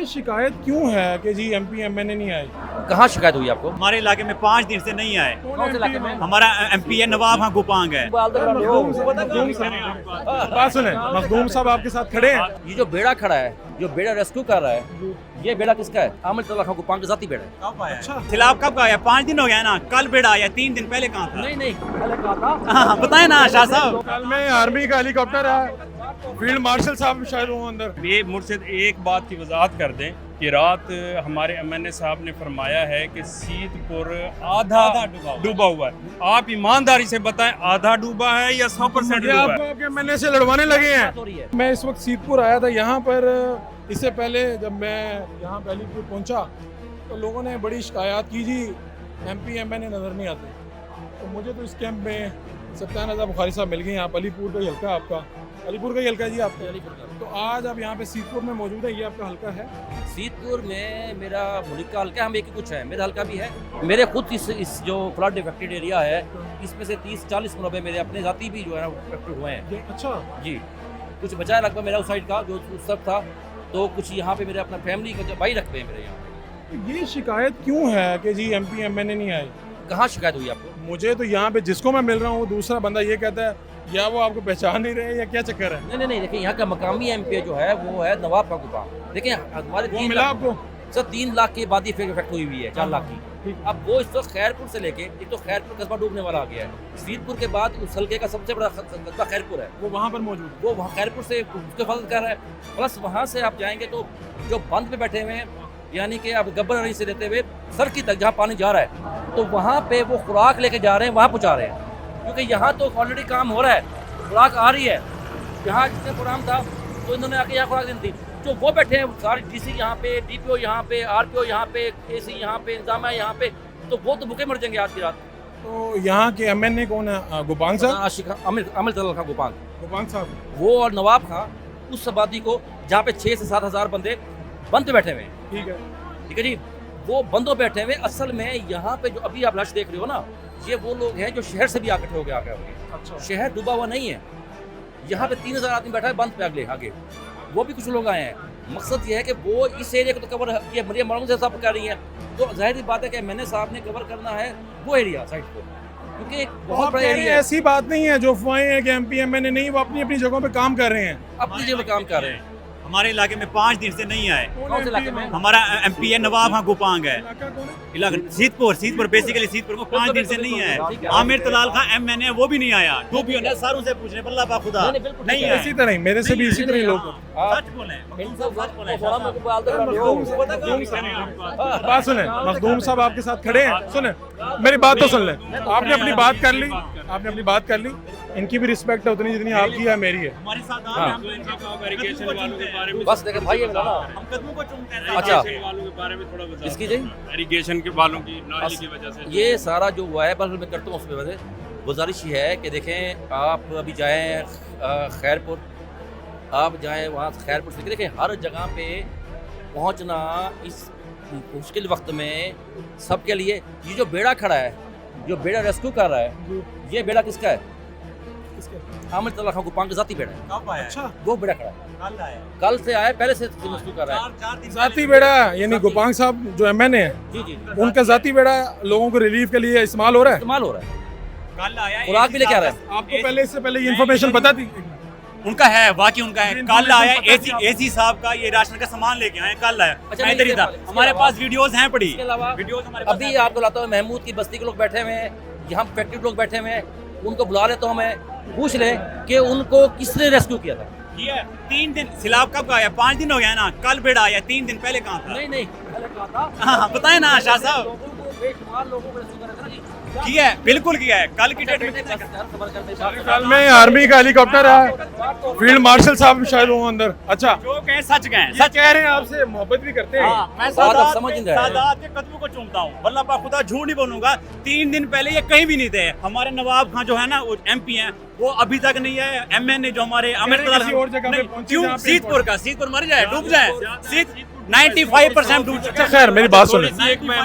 ये शिकायत क्यों है कि जी एमपी एमएनए नहीं आए? कहाँ शिकायत हुई आपको? हमारे इलाके में 5 दिन से नहीं आए। कौन से इलाके में? हमारा एमपी है नवाब हाँ गुपांग है। बात सुने, मखदूम साहब आपके साथ खड़े हैं। ये जो बेड़ा खड़ा है, जो बेड़ा रेस्क्यू कर रहा है, ये बेड़ा किसका है? आमिर तलवार खां गुपांग का जाती बेड़ा है। कब आया? खिलाफ कब आया? 5 दिन हो गया ना। कल बेड़ा आया, 3 दिन पहले कहाँ था? नहीं पहले कहा था। हाँ बताए ना शाह साहब। कल में आर्मी का हेलीकॉप्टर है, फील्ड मार्शल साहब शायद वो अंदर। ये मुर्शिद एक बात की वजाहत कर दें कि रात हमारे एमएनए साहब ने फरमाया है कि सीतपुर आधा डूबा हुआ है। आप ईमानदारी से बताएं, आधा डूबा है या 100% डूबा है? आपके एमएनए से लड़वाने लगे हैं। मैं इस वक्त सीतपुर आया था यहाँ पर। इससे पहले जब मैं यहाँ अलीपुर पहुँचा तो लोगों ने बड़ी शिकायत की जी एमपी एमएनए नज़र नहीं आते। तो मुझे तो इस कैंप में सत्यान रज़ा बुखारी साहब मिल गए। यहाँ अलीपुर का ही हल्का आपका, अलीपुर का ही हल्का जी आपका। अलीपुर का। तो आज आप यहाँ पे सीतपुर में मौजूद है, ये आपका हल्का है। सीतपुर में मेरा मुल्क का हल्का, हम एक ही कुछ है, मेरा हल्का भी है। मेरे खुद इस जो फ्लड इफेक्टेड एरिया है, इसमें से 30-40 मुरबे मेरे अपने जाती भी जो है इफेक्टेड हुए हैं। अच्छा जी, कुछ बचा है लगभग मेरा उस साइड का जो उस सब था, तो कुछ यहाँ पे मेरे अपना फैमिली का भाई रखते हैं मेरे यहाँ। ये शिकायत क्यों है कि जी एमपी एमएनए नहीं आए? कहाँ शिकायत हुई आपको? मुझे तो यहाँ पे जिसको मैं मिल रहा हूँ दूसरा बंदा ये कहता है या वो आपको पहचान नहीं रहे या क्या चक्कर है। नहीं, देखिए यहाँ का मकामी एमपी जो है वो है नवाब खां गुपांग। देखिए हमारे वो मिला आपको? सर 3 लाख की आबादी इफेक्ट हुई हुई है, 4 लाख की। अब वो इस वक्त खैरपुर से लेके, एक तो खैरपुर कस्बा डूबने वाला आ गया है। सीतपुर के बाद उस हल्के का सबसे बड़ा कस्बा खैरपुर है, वो वहाँ पर मौजूद। वो वहाँ खैरपुर से उसके हिफाजत कर रहा है। प्लस वहाँ से आप जाएंगे तो जो बंद पे बैठे हुए हैं, यानी कि आप गब्बर अली से लेते हुए सरकी तक जहाँ पानी जा रहा है, तो वहाँ पे वो खुराक लेके जा रहे हैं, वहाँ पहुँचा रहे हैं। क्योंकि यहाँ तो ऑलरेडी काम हो रहा है, खुराक आ रही है। यहाँ जिसने प्रोग्राम था तो इन्होंने आके यहाँ खुराक देनी थी। जो वो बैठे हैं सारे डीसी यहाँ पे, डीपीओ यहाँ पे, आरपीओ यहाँ पे, एसी यहाँ पे, इंतजामिया यहाँ पे, तो वो तो भूखे मर जाएंगे आज की रात। तो यहाँ के एमएनए कौन है? गुपांग साहब, आमिर तलवार खां गुपांग, गुपांग साहब। वो और नवाब खां उस आबादी को जहाँ पे 6 से 7 हज़ार बंदे बंद पे बैठे हुए हैं। ठीक है जी, वो बंदों बैठे हुए। असल में यहाँ पे जो अभी आप लाश देख रहे हो ना, ये वो लोग हैं जो शहर से भी आकट हो गए आ गए। अच्छा। शहर डूबा हुआ नहीं है। यहाँ पे 3000 आदमी बैठा है बंद पे आगे, वो भी कुछ लोग आए हैं। मकसद ये है कि वो इस एरिया को तो कवर, ये मरियम मरम से सब कर रही है, तो जाहिर बात है कि मैंने साहब ने कवर करना है वो एरिया साइड को, क्योंकि एक बहुत बड़ा एरिया है। ऐसी बात नहीं है जो अफवाहें हैं कि एमपी एमएनए नहीं, वो अपनी अपनी जगहों पे काम कर रहे हैं। अपनी जगह काम कर रहे हैं। हमारे इलाके में 5 दिन से नहीं आए। कौन से इलाके में? हमारा एमपी है नवाब हाँ गुपांग है। इलाका सीतपुर बेसिकली सीतपुर को 5 दिन से नहीं आए। आमिर तलाल खां एमएनए वो भी नहीं आया। डूबियों ने सारों से पूछने बल्ला पा खुदा नहीं है। इसी तरह मेरे से भी इसी तरह लोग सच बोले। बात सुने, मखदूम साहब आपके साथ खड़े हैं। सुने मेरी बात तो सुन लें। आपने अपनी बात कर ली, आपने अपनी बात कर ली। इनकी भी रिस्पेक्ट है उतनी जितनी आपकी है मेरी है। हमारे साथ बस देखें भाई, हम कदमों को चूमते हैं। अच्छा, वालों के बारे में थोड़ा बता। इसकी जी इरिगेशन के वालों की नाली की वजह से ये सारा जो हुआ है, बस मैं करता हूँ उसमें वजह गुजारिश ये है कि देखें आप अभी जाएँ खैरपुर, आप जाएँ वहाँ खैरपुर से देखें हर जगह पे पहुँचना इस मुश्किल वक्त में सबके लिए। ये जो बेड़ा खड़ा है, जो बेड़ा रेस्क्यू कर रहा है, ये बेड़ा किसका है? आमिर तलवार खां गुपांग का जाती बेड़ा है। कब आया? अच्छा, वो बेड़ा खड़ा है, कल आया। कल से आया, पहले से रेस्क्यू कर रहा है। 4 दिन जाती बेड़ा यानी गुपांग साहब जो एमएनए है जी, उनका जाती बेड़ा लोगों को रिलीफ के लिए इस्तेमाल हो रहा है। इस्तेमाल हो रहा है। कल आया। खुराक भी लेके आ रहा है। आपको पहले इससे पहले ये इन्फॉर्मेशन पता थी? उनका है, वाकई उनका है। कल आया एसी साहब का ये राशन का सामान लेके आए। कल आया। अच्छा, मैं इधर ही था। हमारे पास वीडियोस हैं पड़ी। इसके अलावा वीडियोस हमारे पास अभी आपको लाता हूँ, महमूद की बस्ती के लोग बैठे हुए हैं, यहाँ फैक्ट्री लोग बैठे हुए हैं, उनको बुला लेता हूँ मैं, पूछ ले कि उनको किसने रेस्क्यू किया था। ये 3 दिन सिलाब कब आया? 5 दिन हो गया ना। कल बेड़ा आया, 3 दिन पहले कहाँ था? नहीं पहले कहा था। हाँ बताए ना शाह साहब। लोगों को बेशुमार लोगों को रेस्क्यू करा था ना जी। किया है, बिल्कुल किया है। कल की डेट में कल में आर्मी का हेलीकॉप्टर है, फील्ड मार्शल साहब शायद वो अंदर। अच्छा, जो कहे सच कहें। सच कह रहे हैं, आपसे मोहब्बत भी करते हैं। हाँ, मैं बात आप समझ नहीं रहे। सादात के कदमों को चूमता हूँ। वल्लाह पा खुदा झूठ नहीं बोलूंगा। 3 दिन पहले ये कहीं भी नहीं थे। हमारे नवाब खां जो है ना वो एमपी हैं, वो अभी तक नहीं है। एमएनए जो हमारे आमिर तलाल किसी और जगह पे पहुंचे क्यों? जहाँ पे सीतपुर मर जाए, डूब जाए। 95% डूब चुका है। खैर मेरी बात सुने,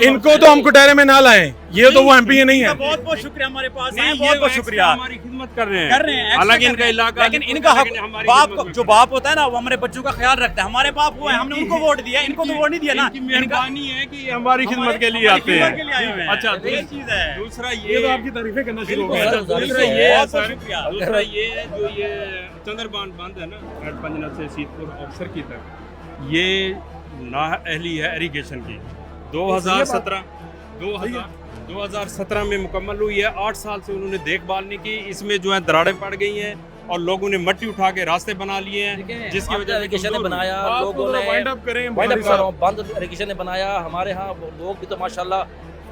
इनको तो हम कुटारे में ना लाएं, ये तो वो एमपी नहीं है। बहुत बहुत शुक्रिया, हमारे पास नहीं, है, ये बहुत बहुत शुक्रिया हमारी खिदमत कर रहे कर रहे हैं। हालांकि इनका इलाका, लेकिन इनका हक, हमारी बाप खिदमत जो बाप होता है ना, वो हमारे बच्चों का ख्याल रखता है। हमारे बाप वो है, हमने उनको वोट दिया, इनको तो वोट नहीं दिया ना। इनकी मेहरबानी है कि हमारी खिदमत के लिए आते खिदमत के लिए आए हुए हैं। हैं। अच्छा, ये चीज है। दूसरा ये तो आपकी तारीफें करना शुरू हो बिल्कुल, गया। सर, दूसरा ये है बहुत बहुत सर, शुक्रिया। दूसरा ये है जो ये चंद्रबान बांध है ना, पंजना से सीतपुर ऑफिसर की तक, ये नाअहली है इरिगेशन की। 2017 में मुकम्मल हुई है। 8 साल से उन्होंने देखभाल नहीं की। इसमें जो है दरारें पड़ गई हैं और लोगों ने मट्टी उठा के रास्ते बना लिए हैं, जिसकी वजह से इरिगेशन ने बनाया, आप लोगों तो ने वाइंड अप करें वाइंड बुखारी अप कर रहा साहब। हूं, बंद इरिगेशन ने बनाया। हमारे यहाँ लोग भी तो माशाल्लाह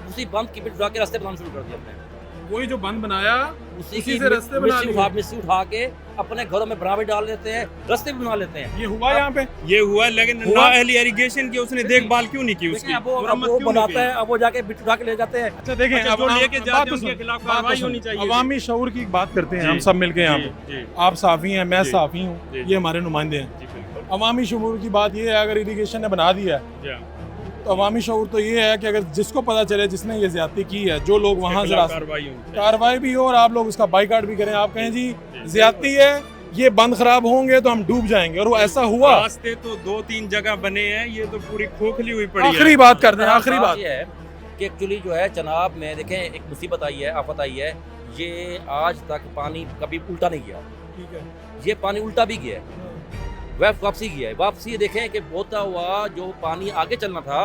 उसी बंद की बिट उठा के रास्ते बनाना शुरू कर दिया हमने। वही जो बंद बनाया उसी उसी की से रास्ते बना लिए। मिट्टी उठा के अपने घरों में बनावे डाल देते हैं, रास्ते भी बना लेते हैं। ये हुआ यहाँ पे। ये हुआ, लेकिन हुआ? नाअहली इरिगेशन की उसने देखभाल क्यों नहीं की उसकी? लेकिन अब वो मुरम्मत वो क्यों नहीं बनाता की? है, अब वो जाके बिट उठा के ले जाते हैं। अच्छा देखें, अच्छा, अब जो हम- लेके जाते बात हैं तो उनके सुन- खिलाफ बात तो कार्रवाई सुन। होनी चाहिए। अवामी शऊर की बात करते हैं, जी, हम सब मिलके यहाँ जी, पे। जी, आप साफ़ी हैं, मैं जी, साफ़ी हूँ, जी। ये हमारे नुमाइंदे हैं। जी, बिल्कुल। अवामी शऊर की बात ये है, अगर इरिगेशन ने बना दिया है जी, तो अवामी शऊर तो ये है कि अगर जिसको पता चले जिसने ये ज्यादती की है, जो लोग वहाँ से खिलाफ रास्ते कार्रवाई होनी चाहिए। कार्रवाई भी हो और आप लोग उसका बाइकाट भी करें। आप कहें जी ज्यादती है, ये बंद खराब होंगे तो हम डूब जाएंगे, और वो ऐसा हुआ। रास्ते तो 2-3 जगह बने हैं, ये तो पूरी खोखली हुई पड़ी है। आखिरी बात कर दें, आखिरी बात। ये है कि एक्चुअली जो है चनाब में देखें, एक मुसीबत आई है, आफत आई है। ये आज तक पानी कभी उल्टा नहीं गया, ठीक है। ये पानी उल्टा भी गया है, वापसी गया है। वापसी ये देखें कि बोता हुआ जो पानी आगे चलना था,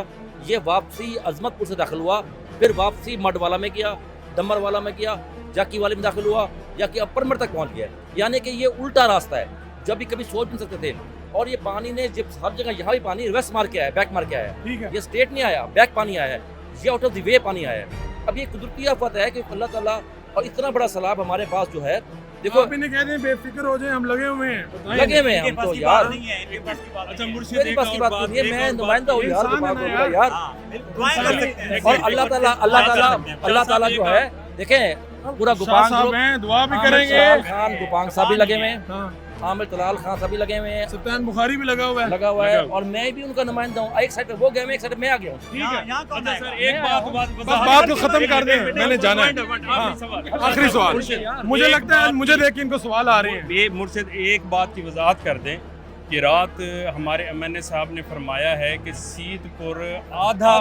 ये वापसी अजमतपुर से दाखिल हुआ, फिर वापसी मडवाला में किया, डम्बर वाला में किया, जाकी वाले में दाखिल हुआ, जाकी अपर मर तक पहुंच गया। यानी कि ये उल्टा रास्ता है, जब भी कभी सोच नहीं सकते थे। और ये पानी ने जब हर जगह, यहाँ भी पानी रिवर्स मार के आया, बैक मार के आया है। ठीक है। ये स्ट्रेट नहीं आया, बैक पानी आया है, ये आउट ऑफ द वे पानी आया है। अब ये कुदरती आफत है कि अल्लाह ताला, और इतना बड़ा सैलाब हमारे पास जो है, देखो आप इन्हें कह दें बेफिक्र हो जाए, हम लगे हुए हैं, बताएं। लगे हुए हैं इनके हम पास तो की यार। बात नहीं है, इनके पास की बात अच्छा, नहीं है। मुर्शिद, मेरी एक पास की और बात बात, नहीं है, एक मैं और नुमाइंदा हूँ बात, यार, इंसान है बात ना बोलूंगा यार। यार। हाँ, बिल्कुल, दुआएं कर सकते हैं। और अल्लाह ताला अल्लाह ताला जो है, देखें पूरा शाह गुपांग साहब ग्रुप, हैं, दुआ भी आमिर करेंगे। तलाल खान गुपांग साहब भी लगे हुए हैं, हाँ, आमिर तलाल खान साहब भी लगे हुए हैं, सुल्तान बुखारी भी लगा हुआ है। लगा हुआ है, लगा हुआ। और मैं भी उनका नुमाइंदा हूँ। एक साइड पे वो गए हैं, एक साइड पे मैं आ गया हूँ। ठीक है। यहाँ कौन अच्छा आएगा? सर, एक बात बस बात को खत्म कर दें, मैंने जाना है। हाँ, आखिरी सवाल। मुझे एक लगता है बात मुझे देख के इनको सवाल आ रहे हैं। ये मुर्शिद, एक बात की वजाहत कर दें कि रात हमारे एमएनए साहब ने फरमाया है कि सीतपुर आधा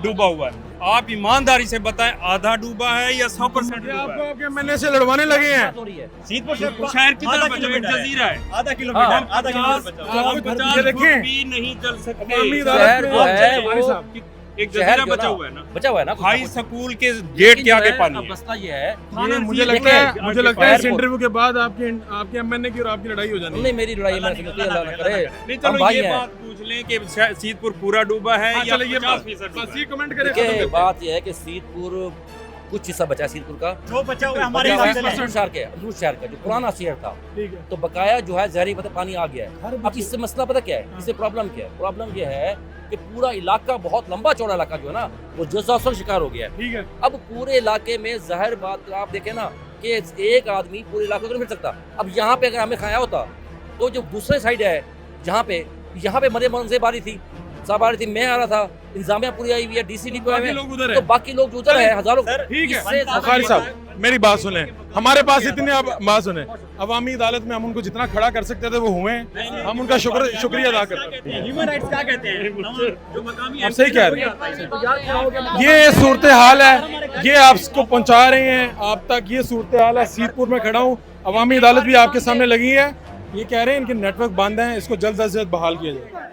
डूबा हुआ है। आप ईमानदारी से बताएं, आधा डूबा है या 100% ये डूबा आपको है? आपके मैंने से लड़वाने लगे हैं। हो रही है। सीतपुर से शहर की आधा तरफ बचा, एक किलोमीटर है। जजीरा है। आधा किलोमीटर, हाँ, आधा किलोमीटर बचा हुआ है। आप 50 ये देखें, फुट भी नहीं चल सकते। अवामी शहर अदालत जो में है भाई वो साहब, एक शहर जजीरा जो बचा ना, हुआ है ना, बचा हुआ है ना कुछ ना हाई कुछ। स्कूल के लेकिन गेट के जो आगे है, पानी अब है। मसला ये है, ये मुझे सील लगता है देखें, मुझे लगता है इस एयरपोर्ट। इंटरव्यू के बाद आपके एमएनए की और आपकी लड़ाई हो जानी नहीं है। मेरी लड़ाई में समझती है, अल्लाह ना करे। नहीं, हम चलो भाई ये हैं। बात पूछ लें कि सीतपुर पूरा डूबा है हाँ, या चलो ये 50% डूबा बस है? ये कमेंट करें, खत्म देखिए करते हैं। बात यह है कि सीतपुर कुछ हिस्सा बचा है सीतपुर का, जो बचा हुआ है हमारे बचा हुआ हिसाब है से अंदरूनी शहर के, अंदरूनी शहर का जो पुराना शहर था, ठीक है। तो बकाया जो है जहरी पता पानी आ गया है। हर अब इससे मसला पता क्या है, इससे प्रॉब्लम क्या है? प्रॉब्लम ये है कि पूरा इलाका, बहुत लंबा चौड़ा इलाका जो है ना, वो डिजास्टर शिकार हो गया है। ठीक है। अब पूरे इलाके में जाहिर बात आप देखें ना कि एक आदमी पूरे इलाके को नहीं फिर सकता। अब यहाँ पे अगर हमें खाया होता तो जो दूसरे साइड है जहाँ पे मरे मनसे बारी थी, साहब आ रही थी, मैं आ रहा था, इंतजामिया पूरी आई हुई है, डीसीडी पे बाकी लोग उधर तो है। बाकी लोग जो उधर है हजारों। ठीक है। इससे बुखारी साहब मेरी बात सुने, हमारे पास इतने, आप बात सुने, अवामी अदालत में हम उनको जितना खड़ा कर सकते थे वो हुए, हम उनका शुक्रिया अदा करते हैं। ह्यूमन राइट्स क्या कहते हैं? जो मकामी आप सही कह रहे हैं। ये सूरत हाल है, ये आपको पहुंचा रहे हैं आप तक, ये सूरत हाल है। सीतपुर में खड़ा हूँ, अवामी अदालत भी आपके सामने लगी है। ये कह रहे हैं इनके नेटवर्क बंद हैं, इसको जल्द से जल्द बहाल किया जाए।